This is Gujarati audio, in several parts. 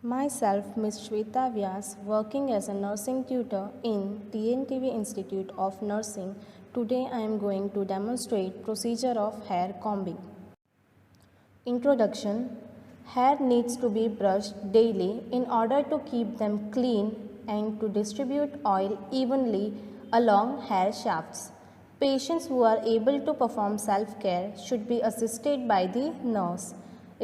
Myself, Ms. Shweta Vyas, working as a nursing tutor in TNTV Institute of Nursing. Today I am going to demonstrate procedure of hair combing. Introduction. Hair needs to be brushed daily in order to keep them clean and to distribute oil evenly along hair shafts. Patients who are able to perform self-care should be assisted by the nurse.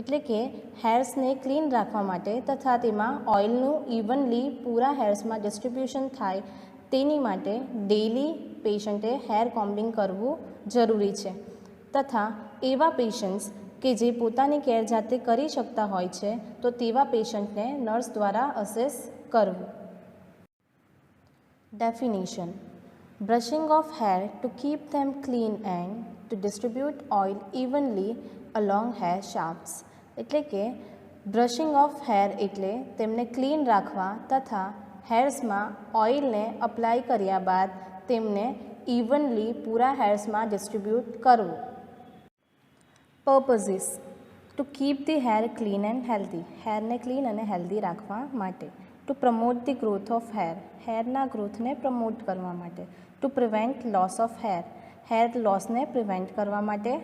એટલે કે હેર્સને ક્લીન રાખવા માટે તથા તેમાં ઓઇલનું ઇવનલી પૂરા હેર્સમાં ડિસ્ટ્રીબ્યુશન થાય તેની માટે ડેઇલી પેશન્ટે હેર કોમ્બિંગ કરવું જરૂરી છે તથા એવા પેશન્ટ્સ કે જે પોતાની કેર જાતે કરી શકતા હોય છે તો તેવા પેશન્ટને નર્સ દ્વારા અસેસ કરવું. Definition. Brushing of hair to keep them clean and to distribute oil evenly along hair shafts. એટલે કે બ્રશિંગ ઓફ હેર એટલે તેમને ક્લીન રાખવા તથા હેર્સમાં ઓઇલને અપ્લાય કર્યા બાદ તેમને ઇવનલી પૂરા હેર્સમાં ડિસ્ટ્રીબ્યુટ કરવું. Purposes. To keep the hair clean and healthy. હેરને ક્લીન અને હેલ્ધી રાખવા માટે. To promote the growth of hair. હેરના ગ્રોથને પ્રમોટ કરવા માટે. To prevent loss of hair. Hair લોસને પ્રિવેન્ટ કરવા માટે.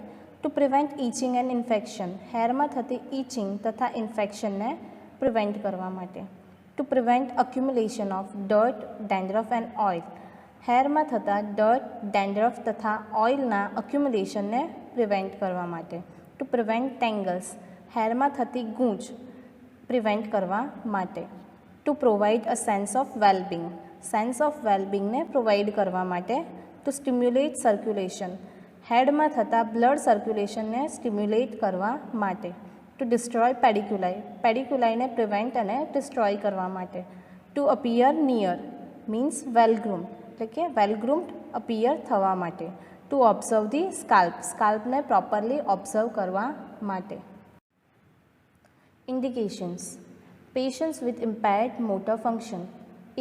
To prevent itching and infection. હેરમાં થતી ઇચિંગ તથા ઇન્ફેક્શનને પ્રિવેન્ટ કરવા માટે. To prevent accumulation of dirt, dandruff and oil. હેરમાં થતા ડર્ટ, ડેન્ડ્રફ તથા ઓઇલના અક્યુમ્યુલેશનને પ્રિવેન્ટ કરવા માટે. To prevent ટેંગલ્સ. હેરમાં થતી ગૂંચ પ્રિવેન્ટ કરવા માટે. To provide a sense of wellbeing. Sense of વેલબિંગને પ્રોવાઇડ કરવા માટે. Two stimulate circulation. હેડમાં થતા બ્લડ સર્ક્યુલેશનને સ્ટિમ્યુલેટ કરવા માટે. To destroy pediculi. પેડિક્યુલાઈને પ્રિવેન્ટ અને ડિસ્ટ્રોય કરવા માટે. To appear near means well groom એટલે કે વેલગ્રૂમ્ડ અપિયર થવા માટે. To observe the scalp. સ્કાલ્પને પ્રોપરલી ઓબ્ઝર્વ કરવા માટે. Indications. Patients with impaired motor function.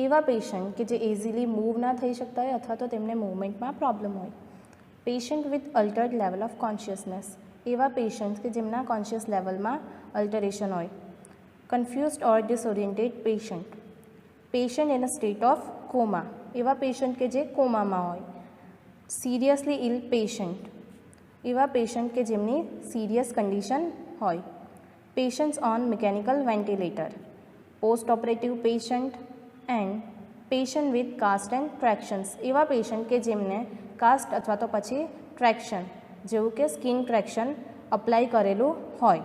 એવા પેશન્ટ કે જે ઇઝીલી મૂવ ના થઈ શકતા હોય અથવા તો તેમને મૂવમેન્ટમાં પ્રોબ્લેમ હોય. Patient with altered level of consciousness. એવા પેશન્ટ્સ કે જેમના કોન્શિયસ લેવલમાં અલ્ટરેશન હોય. Confused or disoriented patient. Patient in a state of coma. એવા પેશન્ટ કે જે કોમામાં હોય. Seriously ill patient. એવા પેશન્ટ કે જેમની સિરિયસ કન્ડિશન હોય. Patients on mechanical ventilator. Post operative patient and patient with cast and tractions. એવા પેશન્ટ કે જેમને કાસ્ટ અથવા તો પછી ટ્રેક્શન જેવું કે સ્કિન ટ્રેક્શન અપ્લાય કરેલું હોય.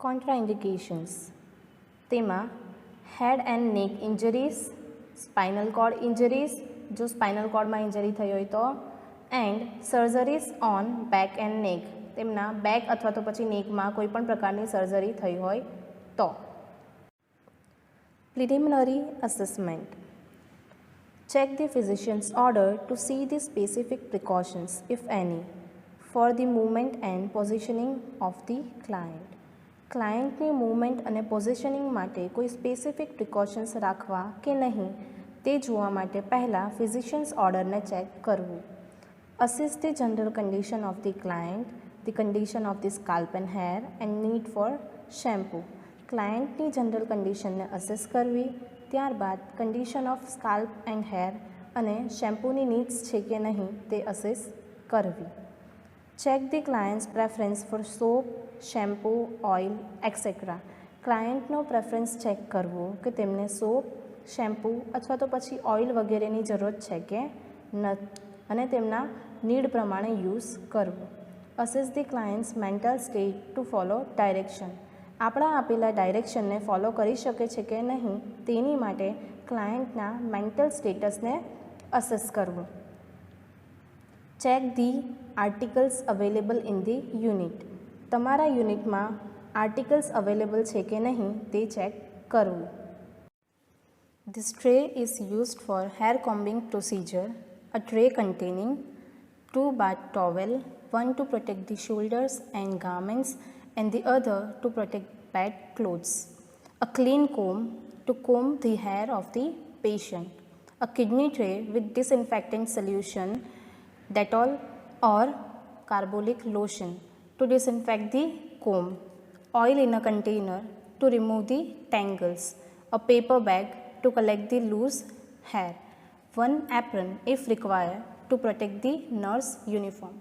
કોન્ટ્રાઇન્ડિકેશન્સ. તેમાં head and neck injuries, spinal cord injuries જો સ્પાઇનલ કોર્ડમાં ઇન્જરી થઈ હોય તો, and surgeries on back and neck તેમના બેક અથવા તો પછી નેકમાં કોઈ પણ પ્રકારની સર્જરી થઈ હોય તો. Preliminary assessment. Check the physician's order to see the specific precautions, if any, for the movement and positioning of the client. ક્લાયન્ટની મૂવમેન્ટ અને પોઝિશનિંગ માટે કોઈ સ્પેસિફિક પ્રિકોશન્સ રાખવા કે નહીં તે જોવા માટે પહેલાં ફિઝિશિયન્સ ઓર્ડરને ચેક કરવું. Assess the general condition of the client, the condition of the scalp and hair and need for shampoo. ક્લાયન્ટની જનરલ કન્ડિશનને અસેસ કરવી, ત્યારબાદ condition of scalp and hair અને શેમ્પૂની નીડ્સ છે કે નહીં તે અસેસ કરવી. Check the client's preference for soap, shampoo, oil etcetera. ક્લાયન્ટનો પ્રેફરન્સ ચેક કરવો કે તેમને સોપ, શેમ્પૂ અથવા તો પછી ઓઇલ વગેરેની જરૂરત છે કે નથી અને તેમના નીડ પ્રમાણે યુઝ કરવું. Assess the clients mental state two follow direction. આપણા આપેલા ડાયરેક્શનને ફોલો કરી શકે છે કે નહીં તેની માટે ક્લાયન્ટના મેન્ટલ સ્ટેટસને અસેસ કરવું. Check the articles available in the unit. તમારા યુનિટમાં આર્ટિકલ્સ અવેલેબલ છે કે નહીં તે ચેક કરવું. This tray is used for hair combing procedure. A tray containing 2 bath towel, one to protect the shoulders and garments and the other to protect bed clothes. A clean comb to comb the hair of the patient. A kidney tray with disinfectant solution, Dettol or carbolic lotion to disinfect the comb. oil in a container to remove the tangles, a paper bag to collect the loose hair, one apron if required to protect the nurse uniform.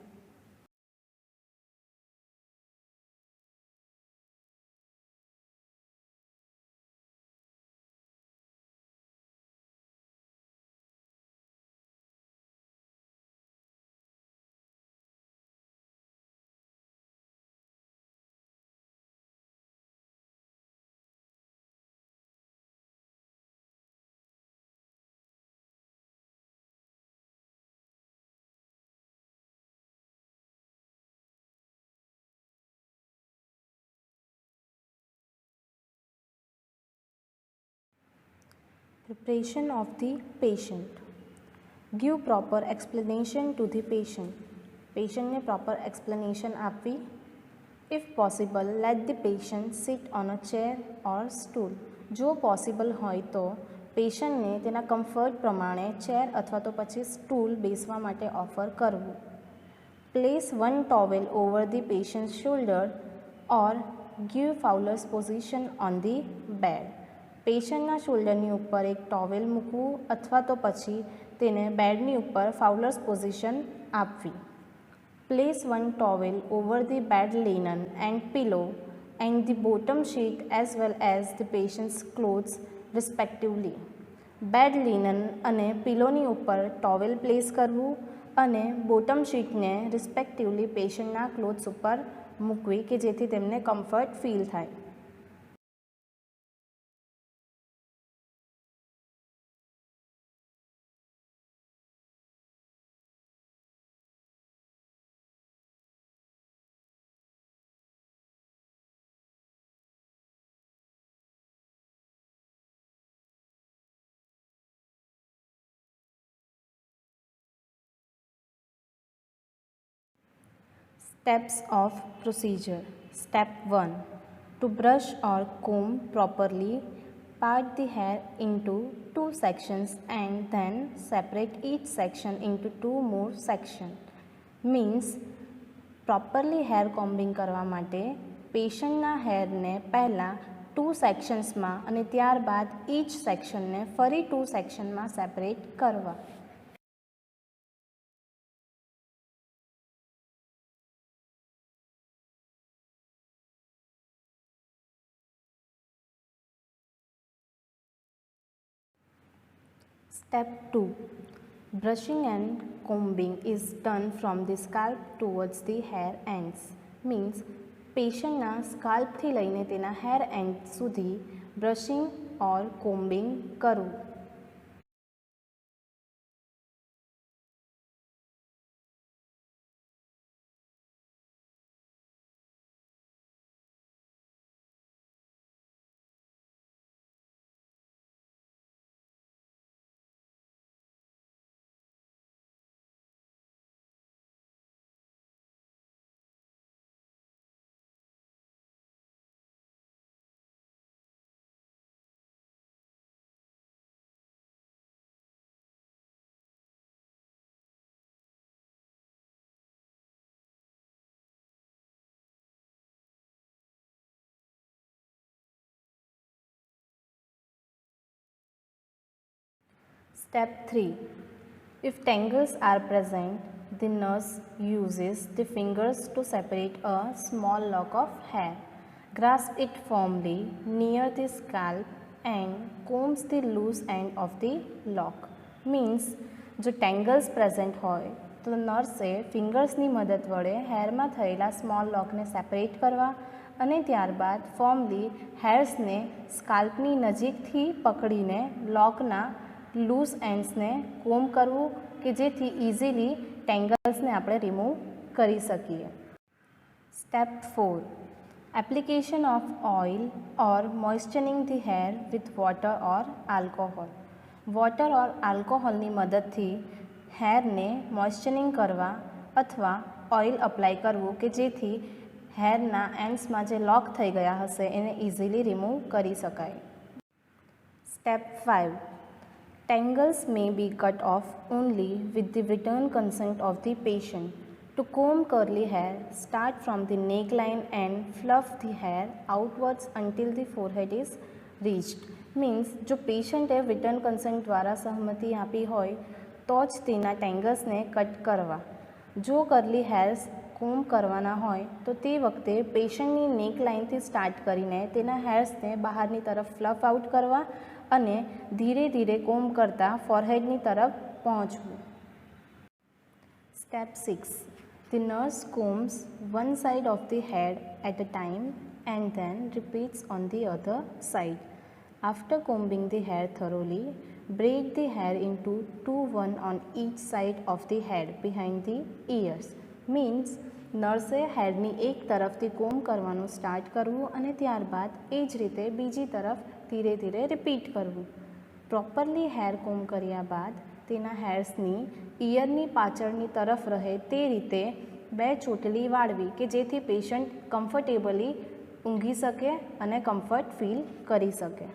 Preparation of the patient. Give proper explanation to the patient. Patient ने proper explanation આપવી. If possible, let the patient sit on a chair or stool. જો પોસિબલ હોય તો પેશન્ટને તેના કમ્ફર્ટ પ્રમાણે ચેર અથવા તો પછી સ્ટૂલ બેસવા માટે ઓફર કરવું. Place one towel over the patient's shoulder or give Fowler's position on the bed. પેશન્ટના શોલ્ડરની ઉપર એક ટોવેલ મૂકવું અથવા તો પછી તેને બેડની ઉપર ફાઉલર્સ પોઝિશન આપવી. Place one towel over the bed linen and pillow and the bottom sheet as well as the patient's clothes respectively. Bed linen અને પિલોની ઉપર ટોવેલ પ્લેસ કરવું અને બોટમ શીટને રિસ્પેક્ટિવલી પેશન્ટના ક્લોથ્સ ઉપર મૂકવી કે જેથી તેમને કમ્ફર્ટ ફીલ થાય. Steps of procedure. Step 1. To brush or comb properly, part the hair into two sections and then separate each section into two more sections. Means properly hair combing કરવા માટે પેશન્ટના હેરને પહેલાં 2 સેક્શન્સમાં અને ત્યારબાદ each સેક્શનને ફરી 2 સેક્શનમાં સેપરેટ કરવા. Step 2. Brushing and combing is done from the scalp towards the hair ends. Means પેશન્ટના સ્કાલ્પથી લઈને તેના હેર એન્ડ સુધી બ્રશિંગ ઓર કોમ્બિંગ કરવું. Step 3. If tangles are present, the nurse uses the fingers to separate a small lock of hair, grasp it firmly near the scalp and combs the loose end of the lock. Means જો ટેંગલ્સ પ્રેઝન્ટ હોય તો નર્સે ફિંગર્સની મદદ વડે હેરમાં થયેલા સ્મોલ લોકને સેપરેટ કરવા અને ત્યારબાદ ફોર્મલી હેર્સને સ્કાલ્પની નજીકથી પકડીને લોકના લૂઝ એન્ડ્સને કોમ્બ કરવું કે જેથી ઇઝીલી ટેંગલ્સને આપણે રિમૂવ કરી શકીએ. Step 4. Application of oil or moisturising the hair with water or alcohol. Water or આલ્કોહોલની મદદથી હેરને મોઇસ્ચરિંગ કરવા અથવા ઓઇલ અપ્લાય કરવું કે જેથી હેરના એન્ડ્સમાં જે લોક થઈ ગયા હશે એને ઇઝીલી રિમૂવ કરી શકાય. Step 5. Tangles may be cut off only with the written consent of the patient. To comb curly hair, start from the neckline and fluff the hair outwards until the forehead is reached. Means જો પેશન્ટે રિટર્ન કન્સન્ટ દ્વારા સહમતિ આપી હોય તો જ તેના ટેંગલ્સને કટ કરવા. જો કર્લી હેર્સ કોમ્બ કરવાના હોય તો તે વખતે પેશન્ટની નેક લાઇનથી સ્ટાર્ટ કરીને તેના હેર્સને બહારની તરફ ફ્લફ આઉટ કરવા અને ધીરે ધીરે કોમ્બ કરતાં ફોરહેડની તરફ પહોંચવું. Step 6. The nurse combs one side of the head at a time and then repeats on the other side. After combing the hair thoroughly, braid the hair into 2-1 on each side of the head behind the ears. Means નર્સે હેરની એક તરફથી કોમ્બ કરવાનું સ્ટાર્ટ કરવું અને ત્યારબાદ એ જ રીતે બીજી તરફ ધીરે ધીરે રિપીટ કરવું. પ્રોપરલી હેર કોમ્બ કર્યા બાદ તેના હેર્સની ઇયરની પાછળની તરફ રહે તે રીતે બે ચોટલી વાળવી કે જેથી પેશન્ટ કમ્ફર્ટેબલી ઊંઘી શકે અને કમ્ફર્ટ ફીલ કરી શકે.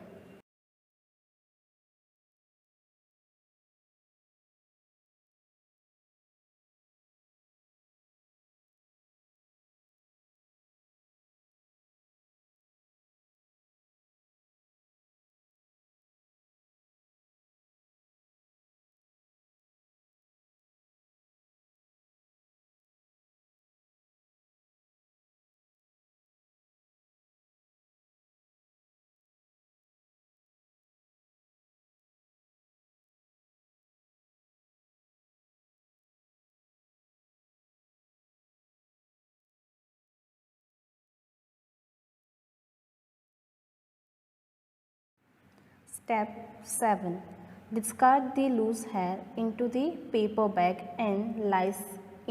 Step 7. Discard the loose hair into the paper bag and lice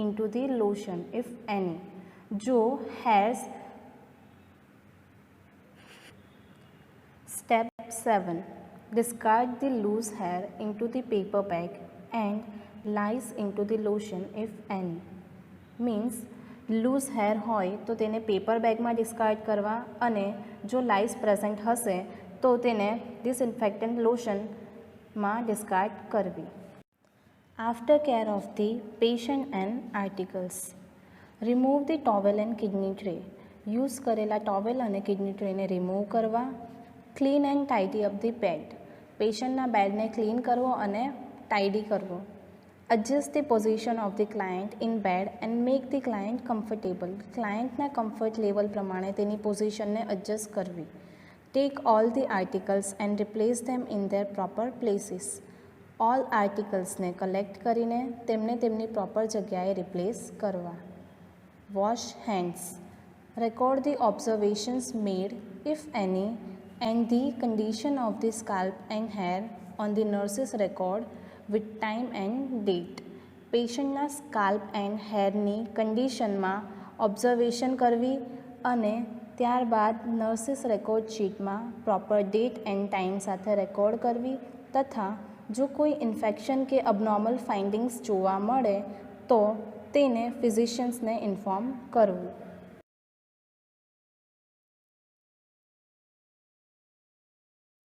into the lotion if any. जो hairs. Step 7. Discard the loose hair into the paper bag and lice into the lotion if any. Means loose hair હોય તો તેને પેપર બેગમાં ડિસ્કાર્ડ કરવા અને જો લાઇસ પ્રેઝન્ટ હશે તો તેને ડિસઇન્ફેક્ટન્ટ લોશનમાં ડિસ્કાર્ડ કરવી. After care of the patient and articles. Remove the towel and kidney tray. Use કરેલા ટોવેલ અને કિડની ટ્રેને રિમૂવ કરવા. Clean and tidy up the bed. પેશન્ટના બેડને ક્લીન કરવો અને ટાઇડી કરવો. Adjust the position of the client in bed and make the client comfortable. ક્લાયન્ટના કમ્ફર્ટ લેવલ પ્રમાણે તેની પોઝિશનને એડજસ્ટ કરવી. Take all the articles and replace them in their proper places. All articlesને કલેક્ટ કરીને તેમને તેમની પ્રોપર જગ્યાએ રિપ્લેસ કરવા. Wash hands. Record the observations made, if any, and the condition of the scalp and hair on the nurse's record with time and date. પેશન્ટના સ્કાલ્પ એન્ડ હેરની કન્ડિશનમાં ઓબ્ઝર્વેશન કરવી અને ત્યારબાદ નર્સિસ રેકોર્ડ શીટમાં પ્રોપર ડેટ એન્ડ ટાઈમ સાથે રેકોર્ડ કરવી તથા જો કોઈ ઇન્ફેક્શન કે અબનોર્મલ ફાઇન્ડિંગ્સ જોવા મળે તો તેને ફિઝિશિયન્સને ઇન્ફોર્મ કરવું.